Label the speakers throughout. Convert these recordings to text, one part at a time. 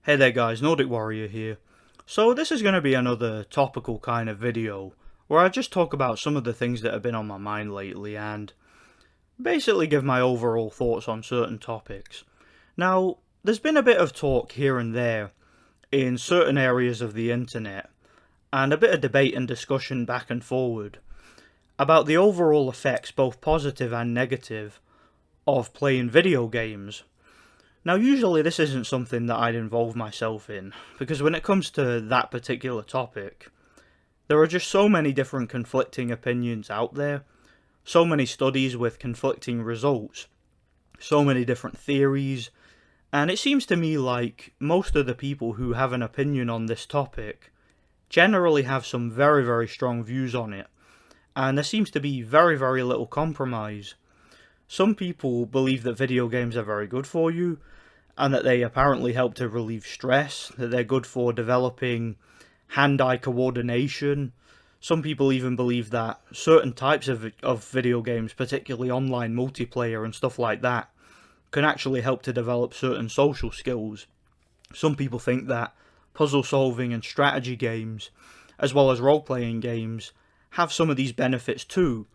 Speaker 1: Hey there guys, Nordic Warrior here. So this is going to be another topical kind of video where I just talk about some of the things that have been on my mind lately and basically give my overall thoughts on certain topics. Now, there's been a bit of talk here and there in certain areas of the internet and a bit of debate and discussion back and forward about the overall effects, both positive and negative, of playing video games. Now, usually this isn't something that I'd involve myself in, because when it comes to that particular topic, there are just so many different conflicting opinions out there, so many studies with conflicting results, so many different theories, and it seems to me like most of the people who have an opinion on this topic generally have some very, very strong views on it, and there seems to be very, very little compromise. Some people believe that video games are very good for you, and that they apparently help to relieve stress, that they're good for developing hand-eye coordination. Some people even believe that certain types of video games, particularly online multiplayer and stuff like that, can actually help to develop certain social skills. Some people think that puzzle solving and strategy games, as well as role-playing games, have some of these benefits too,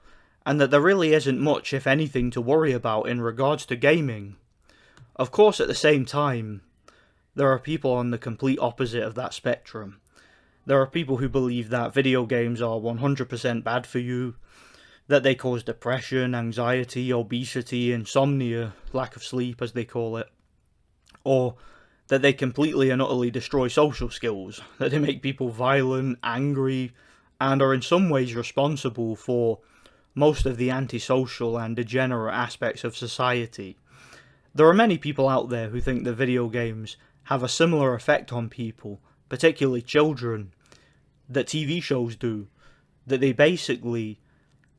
Speaker 1: and that there really isn't much, if anything, to worry about in regards to gaming. Of course, at the same time, there are people on the complete opposite of that spectrum. There are people who believe that video games are 100% bad for you, that they cause depression, anxiety, obesity, insomnia, lack of sleep as they call it, or that they completely and utterly destroy social skills, that they make people violent, angry, and are in some ways responsible for most of the antisocial and degenerate aspects of society. There are many people out there who think that video games have a similar effect on people, particularly children, that TV shows do, that they basically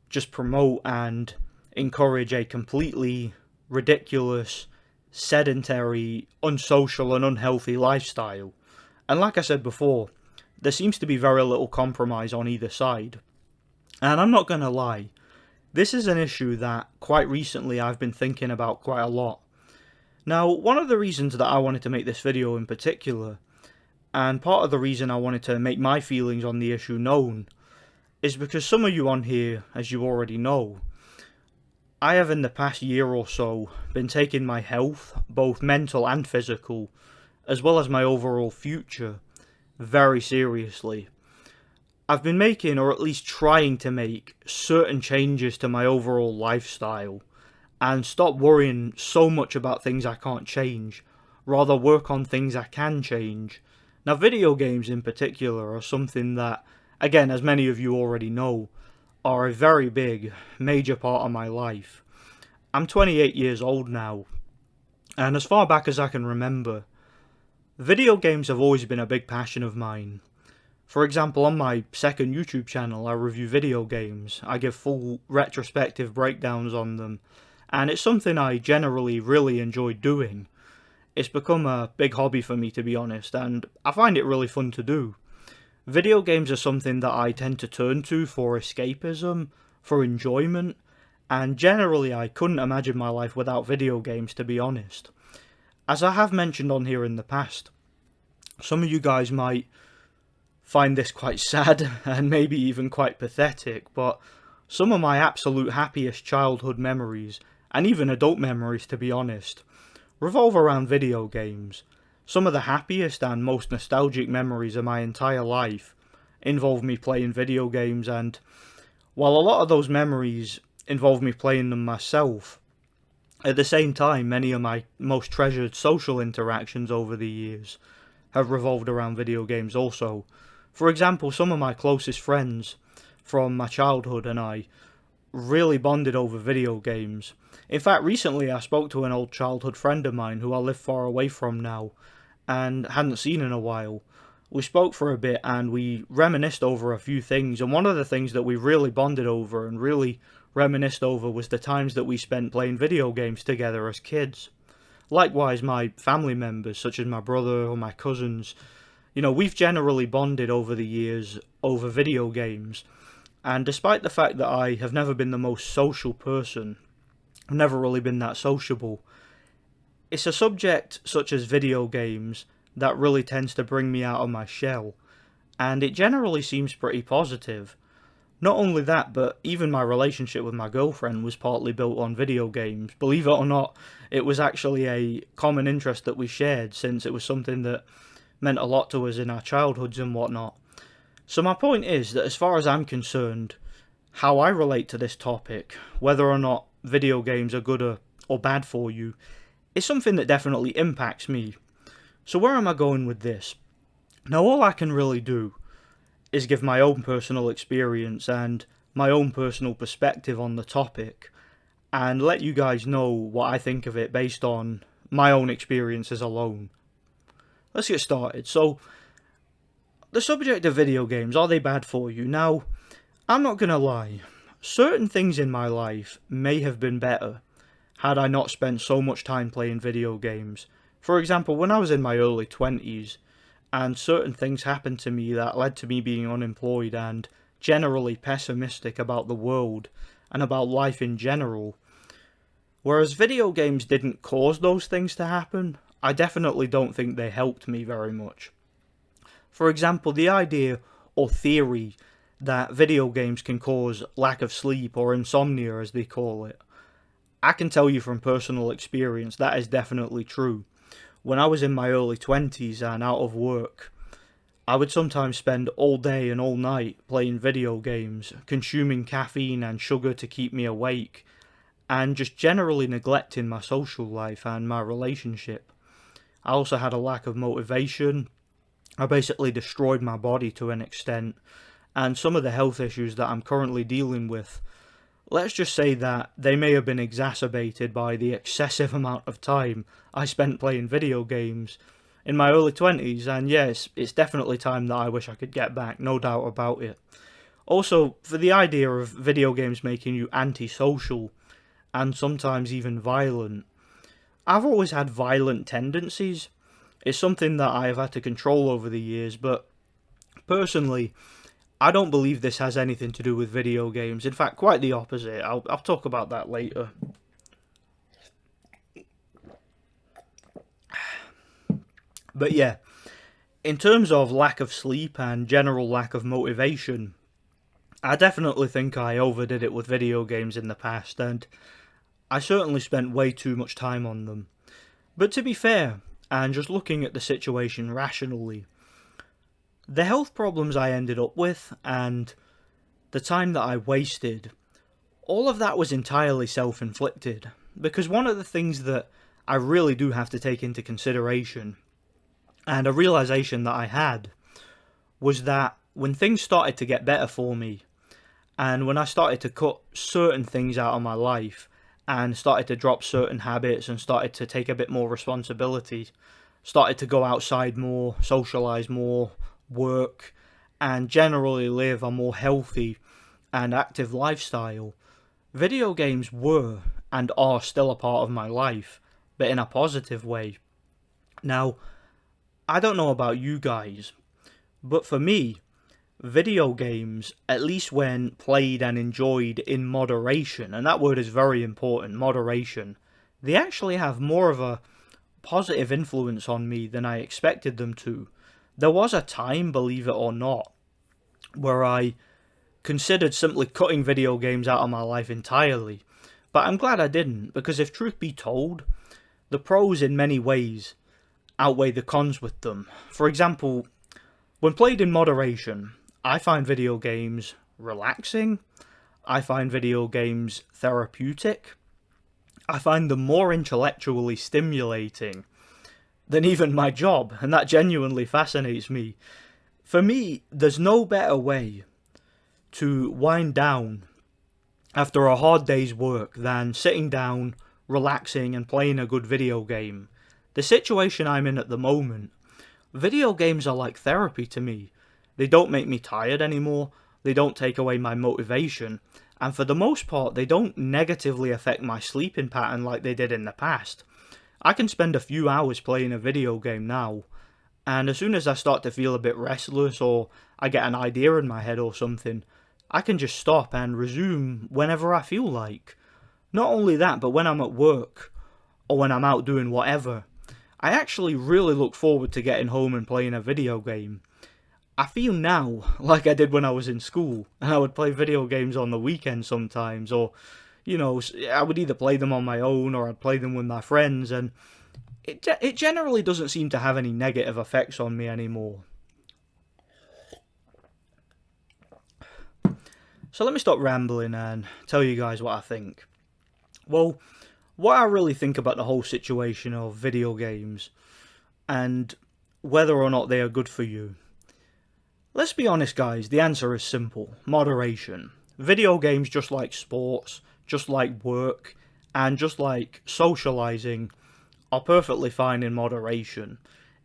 Speaker 1: just promote and encourage a completely ridiculous, sedentary, unsocial and unhealthy lifestyle. And like I said before, there seems to be very little compromise on either side. And I'm not going to lie, this is an issue that quite recently I've been thinking about quite a lot. Now, one of the reasons that I wanted to make this video in particular, and part of the reason I wanted to make my feelings on the issue known, is because some of you on here, as you already know, I have in the past year or so been taking my health, both mental and physical, as well as my overall future, very seriously. I've been making, or at least trying to make, certain changes to my overall lifestyle, and stop worrying so much about things I can't change, rather work on things I can change. Now, video games in particular are something that, again, as many of you already know, are a very big, major part of my life. I'm 28 years old now, and as far back as I can remember, video games have always been a big passion of mine. For example, on my second YouTube channel, I review video games. I give full retrospective breakdowns on them, and it's something I generally really enjoy doing. It's become a big hobby for me, to be honest, and I find it really fun to do. Video games are something that I tend to turn to for escapism, for enjoyment, and generally I couldn't imagine my life without video games, to be honest. As I have mentioned on here in the past, some of you guys might find this quite sad and maybe even quite pathetic, but some of my absolute happiest childhood memories, and even adult memories to be honest, revolve around video games. Some of the happiest and most nostalgic memories of my entire life involve me playing video games, and while a lot of those memories involve me playing them myself, at the same time many of my most treasured social interactions over the years have revolved around video games also. For example, some of my closest friends from my childhood and I really bonded over video games. In fact, recently I spoke to an old childhood friend of mine who I live far away from now and hadn't seen in a while. We spoke for a bit and we reminisced over a few things, and one of the things that we really bonded over and really reminisced over was the times that we spent playing video games together as kids. Likewise, my family members, such as my brother or my cousins, we've generally bonded over the years over video games. And despite the fact that I have never been the most social person, I've never really been that sociable, it's a subject such as video games that really tends to bring me out of my shell, and it generally seems pretty positive. Not only that, but even my relationship with my girlfriend was partly built on video games. Believe it or not, it was actually a common interest that we shared, since it was something that meant a lot to us in our childhoods and whatnot. So my point is that as far as I'm concerned, how I relate to this topic, whether or not video games are good or bad for you, is something that definitely impacts me. So where am I going with this? Now, all I can really do is give my own personal experience and my own personal perspective on the topic, and let you guys know what I think of it based on my own experiences alone. Let's get started. So, the subject of video games, are they bad for you? Now, I'm not gonna lie, certain things in my life may have been better had I not spent so much time playing video games. For example, when I was in my early 20s, and certain things happened to me that led to me being unemployed and generally pessimistic about the world and about life in general. Whereas video games didn't cause those things to happen, I definitely don't think they helped me very much. For example, the idea or theory that video games can cause lack of sleep or insomnia, as they call it, I can tell you from personal experience that is definitely true. When I was in my early 20s and out of work, I would sometimes spend all day and all night playing video games, consuming caffeine and sugar to keep me awake, and just generally neglecting my social life and my relationship. I also had a lack of motivation. I basically destroyed my body to an extent, and some of the health issues that I'm currently dealing with, let's just say that they may have been exacerbated by the excessive amount of time I spent playing video games in my early 20s, and yes, it's definitely time that I wish I could get back, no doubt about it. Also, for the idea of video games making you antisocial, and sometimes even violent, I've always had violent tendencies. It's something that I have had to control over the years, but personally, I don't believe this has anything to do with video games. In fact, quite the opposite. I'll talk about that later. But yeah, in terms of lack of sleep and general lack of motivation, I definitely think I overdid it with video games in the past, and I certainly spent way too much time on them. But to be fair, and just looking at the situation rationally, the health problems I ended up with and the time that I wasted, all of that was entirely self-inflicted. Because one of the things that I really do have to take into consideration, and a realization that I had, was that when things started to get better for me, and when I started to cut certain things out of my life, and started to drop certain habits, and started to take a bit more responsibility, started to go outside more, socialise more, work, and generally live a more healthy and active lifestyle, video games were and are still a part of my life, but in a positive way. Now, I don't know about you guys, but for me, video games, at least when played and enjoyed in moderation, and that word is very important, moderation, they actually have more of a positive influence on me than I expected them to. There was a time, believe it or not, where I considered simply cutting video games out of my life entirely, but I'm glad I didn't, because if truth be told, the pros in many ways outweigh the cons with them. For example, when played in moderation, I find video games relaxing, I find video games therapeutic, I find them more intellectually stimulating than even my job, and that genuinely fascinates me. For me, there's no better way to wind down after a hard day's work than sitting down, relaxing, and playing a good video game. The situation I'm in at the moment, video games are like therapy to me. They don't make me tired anymore, they don't take away my motivation, and for the most part, they don't negatively affect my sleeping pattern like they did in the past. I can spend a few hours playing a video game now, and as soon as I start to feel a bit restless or I get an idea in my head or something, I can just stop and resume whenever I feel like. Not only that, but when I'm at work or when I'm out doing whatever, I actually really look forward to getting home and playing a video game. I feel now like I did when I was in school, and I would play video games on the weekend sometimes, or, I would either play them on my own or I'd play them with my friends, and it generally doesn't seem to have any negative effects on me anymore. So let me stop rambling and tell you guys what I think. Well, what I really think about the whole situation of video games and whether or not they are good for you. Let's be honest, guys, the answer is simple. Moderation. Video games, just like sports, just like work, and just like socializing, are perfectly fine in moderation.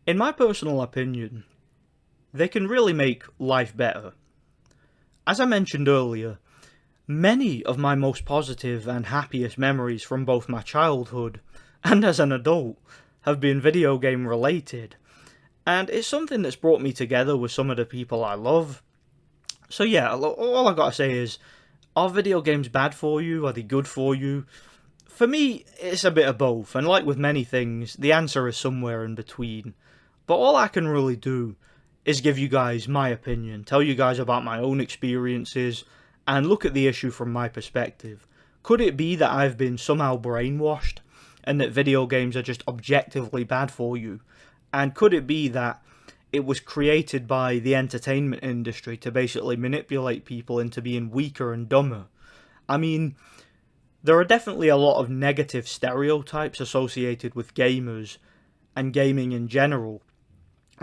Speaker 1: In my personal opinion, they can really make life better. As I mentioned earlier, many of my most positive and happiest memories from both my childhood and as an adult have been video game related, and it's something that's brought me together with some of the people I love. So yeah, all I gotta say is, are video games bad for you? Are they good for you? For me, it's a bit of both, and like with many things, the answer is somewhere in between. But all I can really do is give you guys my opinion, tell you guys about my own experiences, and look at the issue from my perspective. Could it be that I've been somehow brainwashed, and that video games are just objectively bad for you? And could it be that it was created by the entertainment industry to basically manipulate people into being weaker and dumber? I mean, there are definitely a lot of negative stereotypes associated with gamers and gaming in general.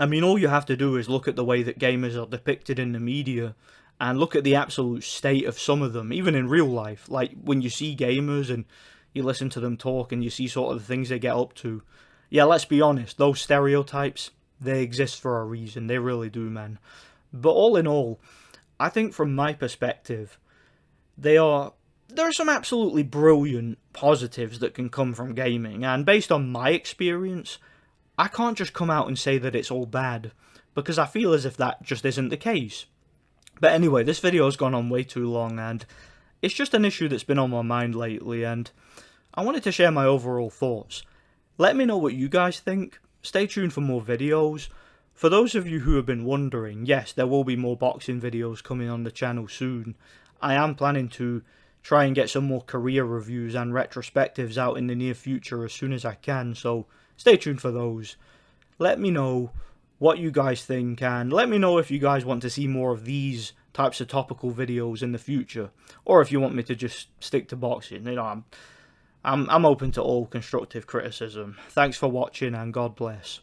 Speaker 1: I mean, all you have to do is look at the way that gamers are depicted in the media and look at the absolute state of some of them, even in real life. Like, when you see gamers and you listen to them talk and you see sort of the things they get up to. Yeah, let's be honest, those stereotypes, they exist for a reason. They really do, man. But all in all, I think from my perspective, there are some absolutely brilliant positives that can come from gaming. And based on my experience, I can't just come out and say that it's all bad, because I feel as if that just isn't the case. But anyway, this video has gone on way too long, and it's just an issue that's been on my mind lately, and I wanted to share my overall thoughts. Let me know what you guys think. Stay tuned for more videos. For those of you who have been wondering, yes, there will be more boxing videos coming on the channel soon. I am planning to try and get some more career reviews and retrospectives out in the near future as soon as I can, so stay tuned for those. Let me know what you guys think, and let me know if you guys want to see more of these types of topical videos in the future, or if you want me to just stick to boxing. I'm open to all constructive criticism. Thanks for watching, and God bless.